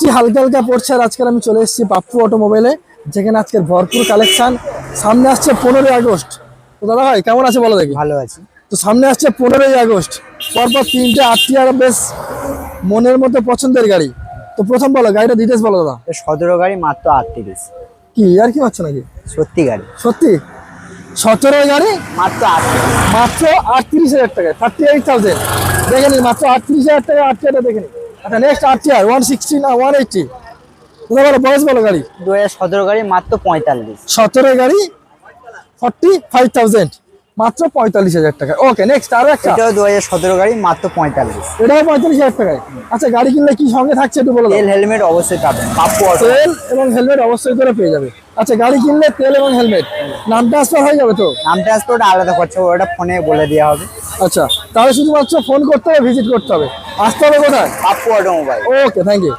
বৃষ্টি হালকা হালকা পড়ছে আর আজকাল আমি চলে এসেছি পাপ্পু অটোমোবাইলে, যেখানে আজকের ভরপুর কালেকশন। সামনে আসছে 15ই আগস্ট। তো দাদা ভাই কেমন আছে বলো দেখি? ভালো আছি। তো সামনে আসছে 15ই আগস্ট, পরপর 3টে আর বেশ মনের মতো পছন্দের গাড়ি। তো প্রথম বলো গাড়িটা ডিটেলস বলো দাদা। 17 গাড়ি মাত্র 38। কি আর কি পাচ্ছ নাকি? সত্যি গাড়ি সত্যি 17 গাড়ি মাত্র 38। মাত্র 38,000 টাকায়, 38,000। দেখে নি মাত্র 38,000 টাকা। আরটিআরটা দেখে নি। আচ্ছা নেক্সট আরটিআর 160 না 180। তোমরা বলো বয়স বলো গাড়ি। 2017 গাড়ি মাত্র 45। 17 গাড়ি 45,000, মাত্র 45,000 টাকা। ওকে নেক্সট আরো একটা। এটাও 2017 গাড়ি মাত্র 45। এটাও 45,000 টাকায়। আচ্ছা গাড়ি কিনলে কি সঙ্গে থাকছে একটু বলো। তেল হেলমেট অবশ্যই পাবেন, পাপ্পু অটো। তেল এবং হেলমেট অবশ্যই করে পেয়ে যাবে। আচ্ছা গাড়ি কিনলে তেল এবং হেলমেট, নাম ট্রান্সফার হয়ে যাবে তো? নাম ট্রান্সপোর্ট আলাদা খরচা, ওটা ফোনে বলে দেওয়া হবে। আচ্ছা তাহলে শুধুমাত্র ফোন করতে হবে, ভিজিট করতে হবে। আসতে হবে কোথায়? Pappu automobile. Okay thank you.